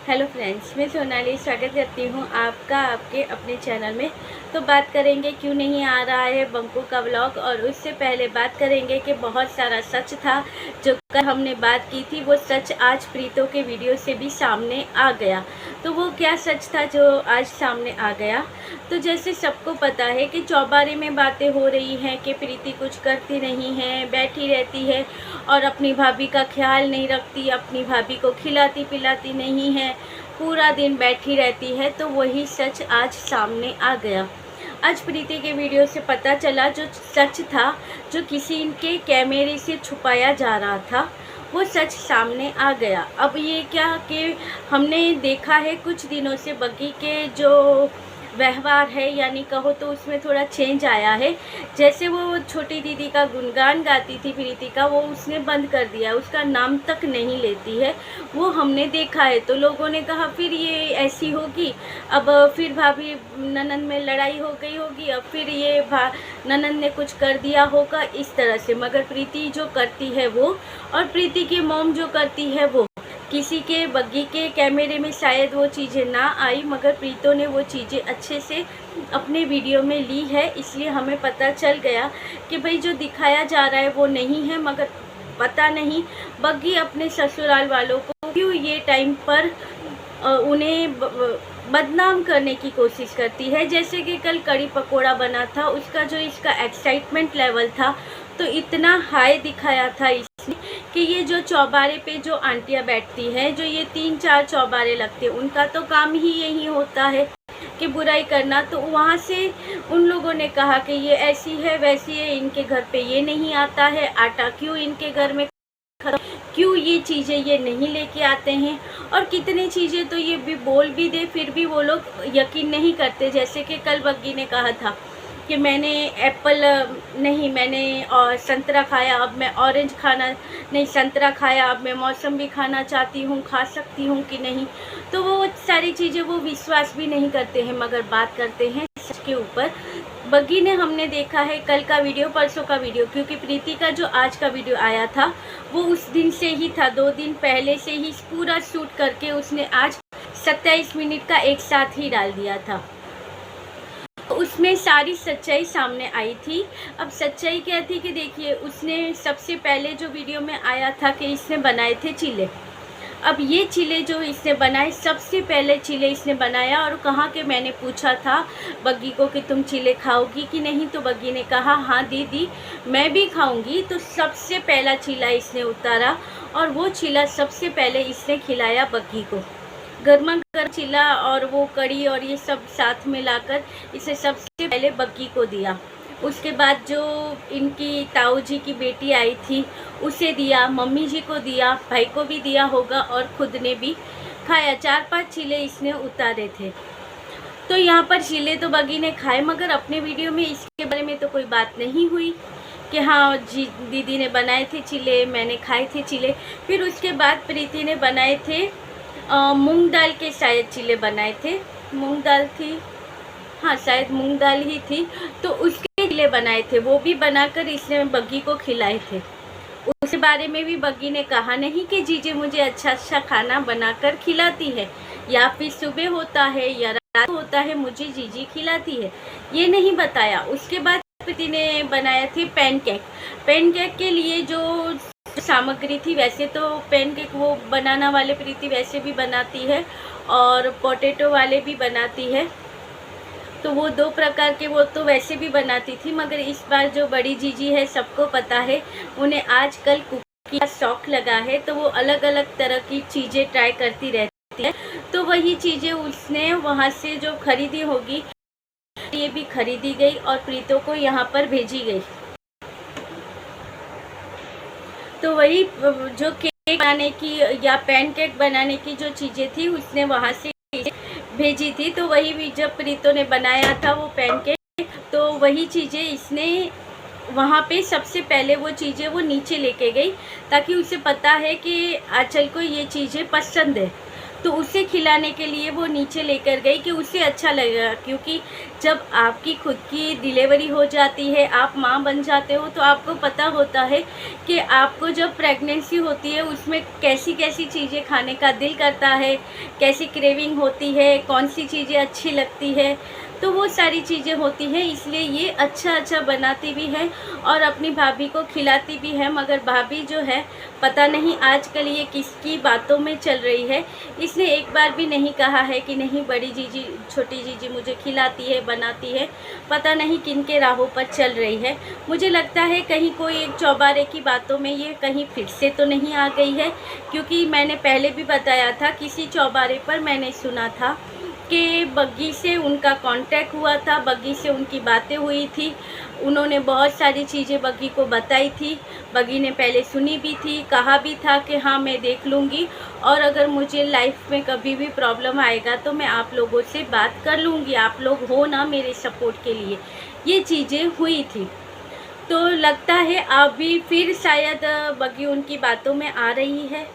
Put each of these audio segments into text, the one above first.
Hello friends, मैं सोनाली स्वागत करती हूँ आपका आपके अपने चैनल में। तो बात करेंगे क्यों नहीं आ रहा है बंकू का व्लॉग, और उससे पहले बात करेंगे कि बहुत सारा सच था जो कल हमने बात की थी, वो सच आज प्रीतो के वीडियो से भी सामने आ गया। तो वो क्या सच था जो आज सामने आ गया? तो जैसे सबको पता है कि चौबारे में बातें हो रही हैं कि प्रीति कुछ करती नहीं है, बैठी रहती है और अपनी भाभी का ख्याल नहीं रखती, अपनी भाभी को खिलाती पिलाती नहीं है, पूरा दिन बैठी रहती है। तो वही सच आज सामने आ गया। आज प्रीति के वीडियो से पता चला जो सच था, जो किसी के कैमरे से छुपाया जा रहा था, वो सच सामने आ गया। अब ये क्या कि हमने देखा है कुछ दिनों से बग्गी के जो व्यवहार है, यानी कहो तो उसमें थोड़ा चेंज आया है। जैसे वो छोटी दीदी का गुणगान गाती थी प्रीति का, वो उसने बंद कर दिया, उसका नाम तक नहीं लेती है, वो हमने देखा है। तो लोगों ने कहा फिर ये ऐसी होगी, अब फिर भाभी ननंद में लड़ाई हो गई होगी, अब फिर ये ननंद ने कुछ कर दिया होगा इस तरह से। मगर प्रीति जो करती है वो, और प्रीति की मॉम जो करती है वो, किसी के बग्गी के कैमरे में शायद वो चीज़ें ना आई, मगर प्रीतो ने वो चीज़ें अच्छे से अपने वीडियो में ली है। इसलिए हमें पता चल गया कि भाई जो दिखाया जा रहा है वो नहीं है। मगर पता नहीं बग्गी अपने ससुराल वालों को क्यों ये टाइम पर उन्हें बदनाम करने की कोशिश करती है। जैसे कि कल कड़ी पकोड़ा बना था, उसका जो इसका एक्साइटमेंट लेवल था तो इतना हाई दिखाया था इसने कि ये जो चौबारे पे जो आंटियाँ बैठती हैं, जो ये 3-4 चौबारे लगते हैं, उनका तो काम ही यही होता है कि बुराई करना। तो वहाँ से उन लोगों ने कहा कि ये ऐसी है वैसी है, इनके घर पे ये नहीं आता है, आटा क्यों इनके घर में क्यों ये चीज़ें ये नहीं लेके आते हैं, और कितनी चीज़ें तो ये भी बोल भी दे फिर भी वो लोग यकीन नहीं करते। जैसे कि कल बग्गी ने कहा था कि मैंने एप्पल नहीं, मैंने और संतरा खाया, अब मैं ऑरेंज खाना नहीं, संतरा खाया, अब मैं मौसम्बी खाना चाहती हूँ, खा सकती हूँ कि नहीं। तो वो सारी चीज़ें वो विश्वास भी नहीं करते हैं, मगर बात करते हैं सच के ऊपर। बग्गी ने हमने देखा है कल का वीडियो, परसों का वीडियो, क्योंकि प्रीति का जो आज का वीडियो आया था वो उस दिन से ही था, 2 दिन पहले से ही पूरा शूट करके उसने आज 27 मिनट का एक साथ ही डाल दिया था। उसमें सारी सच्चाई सामने आई थी। अब सच्चाई क्या थी कि देखिए, उसने सबसे पहले जो वीडियो में आया था कि इसने बनाए थे चीले। अब ये चीले जो इसने बनाए, सबसे पहले चीले इसने बनाया, और कहा कि मैंने पूछा था बग्गी को कि तुम चीले खाओगी कि नहीं, तो बग्गी ने कहा हाँ दीदी मैं भी खाऊंगी। तो सबसे पहला चीला इसने उतारा, और वो चीला सबसे पहले इसने खिलाया बग्गी को, गर्मा गर्म चीला, और वो कड़ी और ये सब साथ में लाकर इसे सबसे पहले बग्गी को दिया। उसके बाद जो इनकी ताऊ जी की बेटी आई थी उसे दिया, मम्मी जी को दिया, भाई को भी दिया होगा, और खुद ने भी खाया। 4-5 चीले इसने उतारे थे। तो यहाँ पर चीले तो बग्गी ने खाए, मगर अपने वीडियो में इसके बारे में तो कोई बात नहीं हुई कि हाँ जी दीदी ने बनाए थे चीले, मैंने खाए थे चीले। फिर उसके बाद प्रीति ने बनाए थे मूंग दाल के शायद चीले बनाए थे, मूंग दाल थी, हाँ शायद मूंग दाल ही थी, तो उसके चीले बनाए थे, वो भी बनाकर इसने बग्गी को खिलाए थे। उसके बारे में भी बग्गी ने कहा नहीं कि जीजी मुझे अच्छा अच्छा खाना बनाकर खिलाती है, या फिर सुबह होता है या रात होता है मुझे जीजी खिलाती है, ये नहीं बताया। उसके बाद प्रीति ने बनाए थे पैनकेक। पैनकेक के लिए जो सामग्री थी, वैसे तो पैनकेक वो बनाना वाले प्रीति वैसे भी बनाती है और पोटैटो वाले भी बनाती है, तो वो 2 प्रकार के वो तो वैसे भी बनाती थी। मगर इस बार जो बड़ी जीजी है, सबको पता है, उन्हें आजकल कुकिंग का शौक लगा है, तो वो अलग अलग तरह की चीज़ें ट्राई करती रहती है। तो वही चीज़ें उसने वहाँ से जो खरीदी होगी, ये भी खरीदी गई और प्रीतो को यहाँ पर भेजी गई। तो वही जो केक बनाने की या पैनकेक बनाने की जो चीज़ें थी उसने वहाँ से भेजी थी। तो वही भी जब प्रीतो ने बनाया था वो पैनकेक, तो वही चीज़ें इसने वहाँ पे सबसे पहले वो चीज़ें वो नीचे लेके गई, ताकि उसे पता है कि आंचल को ये चीज़ें पसंद है। तो उसे खिलाने के लिए वो नीचे लेकर गई कि उसे अच्छा लगेगा, क्योंकि जब आपकी खुद की डिलीवरी हो जाती है, आप माँ बन जाते हो, तो आपको पता होता है कि आपको जब प्रेगनेंसी होती है उसमें कैसी कैसी चीज़ें खाने का दिल करता है, कैसी क्रेविंग होती है, कौन सी चीज़ें अच्छी लगती है, तो वो सारी चीज़ें होती हैं। इसलिए ये अच्छा बनाती भी है और अपनी भाभी को खिलाती भी है। मगर भाभी जो है, पता नहीं आजकल ये किसकी बातों में चल रही है। इसने एक बार भी नहीं कहा है कि नहीं बड़ी जीजी छोटी जीजी मुझे खिलाती है, बनाती है। पता नहीं किन के राहों पर चल रही है। मुझे लगता है कहीं कोई एक चौबारे की बातों में ये कहीं फिर से तो नहीं आ गई है, क्योंकि मैंने पहले भी बताया था, किसी चौबारे पर मैंने सुना था कि बग्गी से उनका कांटेक्ट हुआ था, बग्गी से उनकी बातें हुई थी, उन्होंने बहुत सारी चीज़ें बग्गी को बताई थी। बग्गी ने पहले सुनी भी थी, कहा भी था कि हाँ मैं देख लूँगी और अगर मुझे लाइफ में कभी भी प्रॉब्लम आएगा तो मैं आप लोगों से बात कर लूँगी, आप लोग हो ना मेरे सपोर्ट के लिए। ये चीज़ें हुई थी। तो लगता है अभी फिर शायद बग्गी उनकी बातों में आ रही है।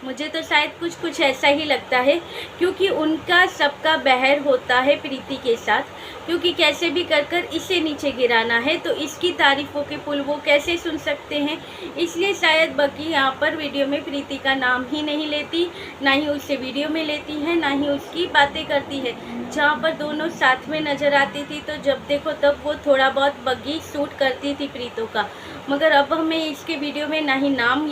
मुझे तो शायद कुछ ऐसा ही लगता है, क्योंकि उनका सबका बहर होता है प्रीति के साथ, क्योंकि कैसे भी कर इसे नीचे गिराना है, तो इसकी तारीफ़ों के पुल वो कैसे सुन सकते हैं। इसलिए शायद बग्गी यहाँ पर वीडियो में प्रीति का नाम ही नहीं लेती, ना ही उससे वीडियो में लेती है, ना ही उसकी बातें करती है। जहाँ पर दोनों साथ में नज़र आती थी तो जब देखो तब वो थोड़ा बहुत बग्गी सूट करती थी प्रीतों का। मगर अब हमें इसके वीडियो में ना ही नाम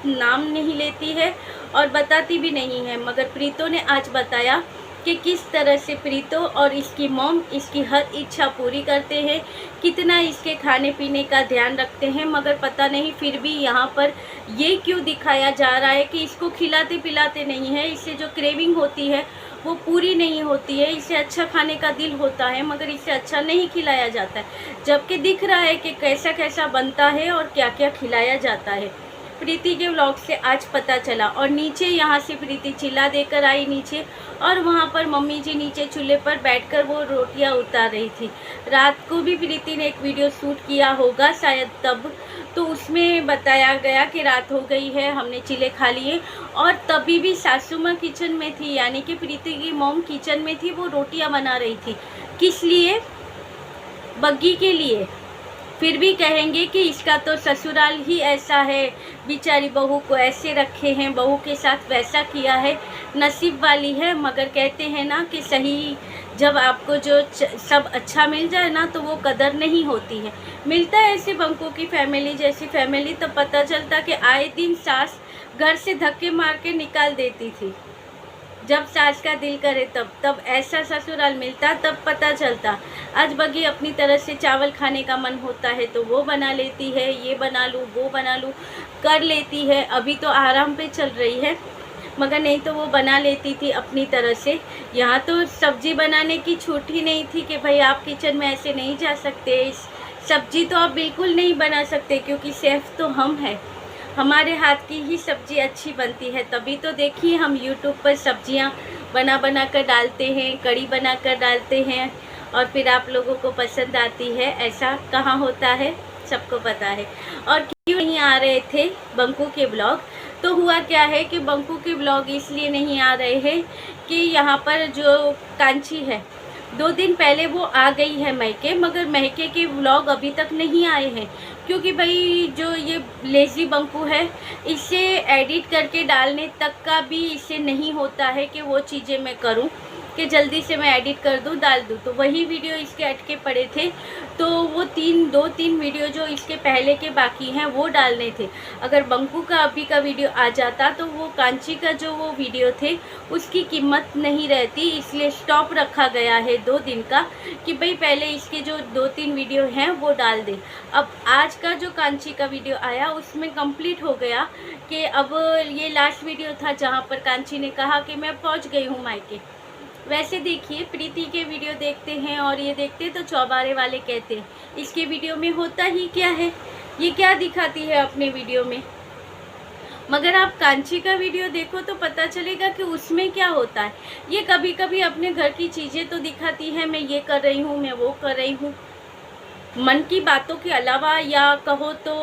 नाम नहीं लेती है और बताती भी नहीं है। मगर प्रीतो ने आज बताया कि किस तरह से प्रीतो और इसकी मॉम इसकी हर इच्छा पूरी करते हैं, कितना इसके खाने पीने का ध्यान रखते हैं। मगर पता नहीं फिर भी यहाँ पर ये क्यों दिखाया जा रहा है कि इसको खिलाते पिलाते नहीं है, इससे जो क्रेविंग होती है वो पूरी नहीं होती है। इसे अच्छा खाने का दिल होता है मगर इसे अच्छा नहीं खिलाया जाता है, जबकि दिख रहा है कि कैसा कैसा बनता है और क्या क्या खिलाया जाता है। प्रीति के व्लॉग से आज पता चला। और नीचे यहाँ से प्रीति चिल्ला देकर आई नीचे, और वहाँ पर मम्मी जी नीचे चूल्हे पर बैठकर वो रोटियाँ उतार रही थी। रात को भी प्रीति ने एक वीडियो शूट किया होगा शायद तब, तो उसमें बताया गया कि रात हो गई है, हमने चिल्ले खा लिए, और तभी भी सासू माँ किचन में थी, यानी कि प्रीति की मॉम किचन में थी, वो रोटियाँ बना रही थी। किस लिए? बग्गी के लिए। फिर भी कहेंगे कि इसका तो ससुराल ही ऐसा है, बेचारी बहू को ऐसे रखे हैं, बहू के साथ वैसा किया है, नसीब वाली है। मगर कहते हैं ना कि सही, जब आपको जो सब अच्छा मिल जाए ना तो वो कदर नहीं होती है। मिलता है ऐसे बंकों की फैमिली जैसी फैमिली, तब पता चलता कि आए दिन सास घर से धक्के मार के निकाल देती थी, जब सास का दिल करे तब ऐसा ससुराल मिलता, तब पता चलता। आज बग्गी अपनी तरह से चावल खाने का मन होता है तो वो बना लेती है, ये बना लूँ वो बना लूँ कर लेती है। अभी तो आराम पे चल रही है, मगर नहीं तो वो बना लेती थी अपनी तरह से। यहाँ तो सब्जी बनाने की छूट ही नहीं थी कि भाई आप किचन में ऐसे नहीं जा सकते, सब्जी तो आप बिल्कुल नहीं बना सकते, क्योंकि शेफ़ तो हम हैं, हमारे हाथ की ही सब्ज़ी अच्छी बनती है। तभी तो देखिए हम यूट्यूब पर सब्जियां बना कर डालते हैं, कड़ी बना कर डालते हैं और फिर आप लोगों को पसंद आती है। ऐसा कहाँ होता है, सबको पता है। और क्यों नहीं आ रहे थे बंकू के ब्लॉग, तो हुआ क्या है कि बंकू के ब्लॉग इसलिए नहीं आ रहे हैं कि यहाँ पर जो कांची है 2 दिन पहले वो आ गई है मैके, मगर मैके के व्लॉग अभी तक नहीं आए हैं, क्योंकि भाई जो ये लेज़ी बंकू है, इसे एडिट करके डालने तक का भी इसे नहीं होता है कि वो चीज़ें मैं करूं कि जल्दी से मैं एडिट कर दूं डाल दूं। तो वही वीडियो इसके अटके पड़े थे, तो वो 2-3 वीडियो जो इसके पहले के बाकी हैं वो डालने थे। अगर बंकू का अभी का वीडियो आ जाता तो वो कांची का जो वो वीडियो थे उसकी कीमत नहीं रहती, इसलिए स्टॉप रखा गया है 2 दिन का कि भाई पहले इसके जो 2-3 वीडियो हैं वो डाल दें। अब आज का जो कांची का वीडियो आया उसमें कंप्लीट हो गया कि अब ये लास्ट वीडियो था जहाँ पर कांची ने कहा कि मैं पहुँच गई हूँ मायके। वैसे देखिए प्रीति के वीडियो देखते हैं और ये देखते तो चौबारे वाले कहते हैं इसके वीडियो में होता ही क्या है, ये क्या दिखाती है अपने वीडियो में। मगर आप कांची का वीडियो देखो तो पता चलेगा कि उसमें क्या होता है। ये कभी कभी अपने घर की चीज़ें तो दिखाती है, मैं ये कर रही हूँ, मैं वो कर रही हूँ, मन की बातों के अलावा, या कहो तो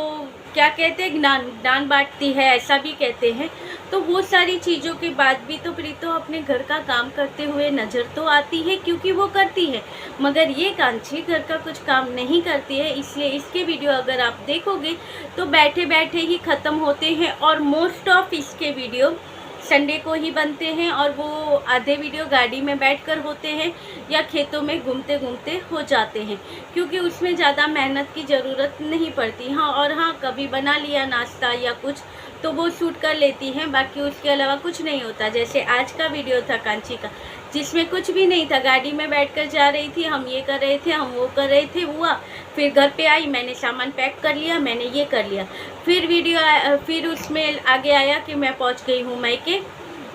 क्या कहते हैं, ज्ञान बांटती है, ऐसा भी कहते हैं। तो वो सारी चीज़ों के बाद भी तो प्रीतो अपने घर का काम करते हुए नज़र तो आती है, क्योंकि वो करती है। मगर ये कांची घर का कुछ काम नहीं करती है, इसलिए इसके वीडियो अगर आप देखोगे तो बैठे बैठे ही ख़त्म होते हैं। और मोस्ट ऑफ इसके वीडियो संडे को ही बनते हैं, और वो आधे वीडियो गाड़ी में बैठकर होते हैं या खेतों में घूमते घूमते हो जाते हैं, क्योंकि उसमें ज़्यादा मेहनत की ज़रूरत नहीं पड़ती। हाँ, और हाँ, कभी बना लिया नाश्ता या कुछ तो वो शूट कर लेती हैं, बाकी उसके अलावा कुछ नहीं होता। जैसे आज का वीडियो था कांची का, जिसमें कुछ भी नहीं था, गाड़ी में बैठकर जा रही थी, हम ये कर रहे थे, हम वो कर रहे थे, हुआ। फिर घर पे आई, मैंने सामान पैक कर लिया, मैंने ये कर लिया। फिर उसमें आगे आया कि मैं पहुंच गई हूँ मायके,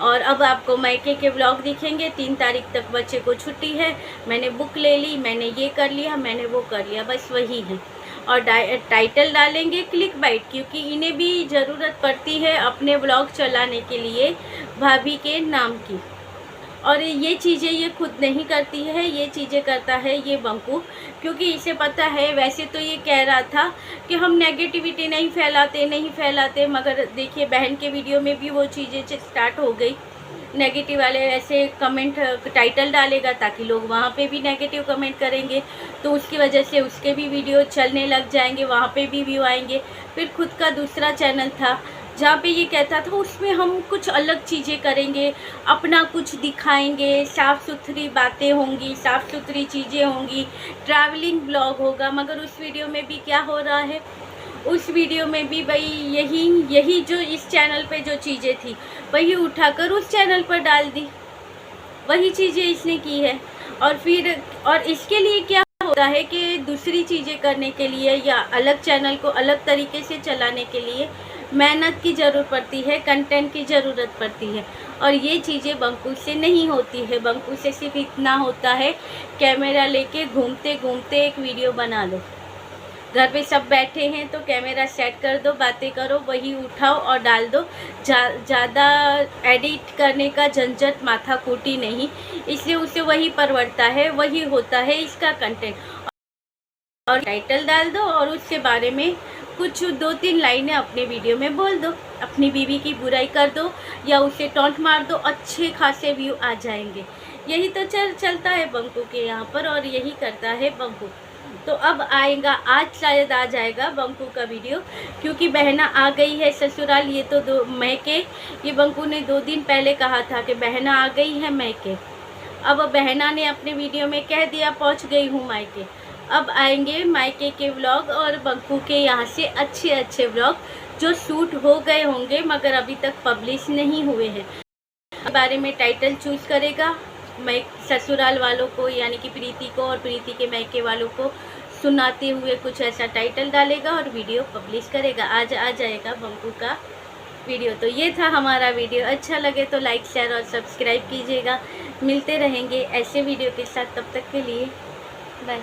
और अब आपको मायके के व्लॉग दिखेंगे। 3 तारीख तक बच्चे को छुट्टी है, मैंने बुक ले ली, मैंने ये कर लिया, मैंने वो कर लिया, बस वही है। और टाइटल डालेंगे क्लिक बाइट, क्योंकि इन्हें भी ज़रूरत पड़ती है अपने व्लॉग चलाने के लिए भाभी के नाम की। और ये चीज़ें ये खुद नहीं करती है, ये चीज़ें करता है ये बंकू, क्योंकि इसे पता है। वैसे तो ये कह रहा था कि हम नेगेटिविटी नहीं फैलाते, मगर देखिए बहन के वीडियो में भी वो चीज़ें स्टार्ट हो गई। नेगेटिव वाले ऐसे कमेंट टाइटल डालेगा ताकि लोग वहाँ पे भी नेगेटिव कमेंट करेंगे, तो उसकी वजह से उसके भी वीडियो चलने लग जाएंगे, वहाँ पे भी व्यू आएंगे। फिर खुद का दूसरा चैनल था जहाँ पे ये कहता था उसमें हम कुछ अलग चीज़ें करेंगे, अपना कुछ दिखाएंगे, साफ़ सुथरी बातें होंगी, साफ़ सुथरी चीज़ें होंगी, ट्रैवलिंग ब्लॉग होगा। मगर उस वीडियो में भी क्या हो रहा है, उस वीडियो में भी भाई यही जो इस चैनल पे जो चीज़ें थी वही उठाकर उस चैनल पर डाल दी, वही चीज़ें इसने की है। और इसके लिए क्या होता है कि दूसरी चीज़ें करने के लिए या अलग चैनल को अलग तरीके से चलाने के लिए मेहनत की ज़रूरत पड़ती है, कंटेंट की ज़रूरत पड़ती है, और ये चीज़ें बंकू से नहीं होती है। बंकू से सिर्फ इतना होता है, कैमरा लेके घूमते घूमते एक वीडियो बना लो। घर पे सब बैठे हैं तो कैमरा सेट कर दो, बातें करो, वही उठाओ और डाल दो। ज़्यादा एडिट करने का झंझट, माथाकूटी नहीं, इसलिए उसे वही परवड़ता है, वही होता है इसका कंटेंट। और टाइटल डाल दो और उसके बारे में कुछ 2-3 लाइनें अपने वीडियो में बोल दो, अपनी बीवी की बुराई कर दो या उसे टॉन्ट मार दो, अच्छे खासे व्यू आ जाएंगे। यही तो चलता है बंकू के यहाँ पर, और यही करता है बंकू। तो अब आएगा, आज शायद आ जाएगा बंकू का वीडियो, क्योंकि बहना आ गई है ससुराल। ये तो मैके, ये बंकू ने 2 दिन पहले कहा था कि बहना आ गई है मैके। अब बहना ने अपने वीडियो में कह दिया पहुँच गई हूँ मायके। अब आएंगे मायके के व्लॉग और बंकू के यहाँ से अच्छे अच्छे व्लॉग जो शूट हो गए होंगे मगर अभी तक पब्लिश नहीं हुए हैं। इस बारे में टाइटल चूज़ करेगा, मैं ससुराल वालों को यानी कि प्रीति को और प्रीति के मायके वालों को सुनाते हुए कुछ ऐसा टाइटल डालेगा और वीडियो पब्लिश करेगा। आज आ जाएगा बंकू का वीडियो। तो ये था हमारा वीडियो, अच्छा लगे तो लाइक शेयर और सब्सक्राइब कीजिएगा। मिलते रहेंगे ऐसे वीडियो के साथ, तब तक के लिए बाय।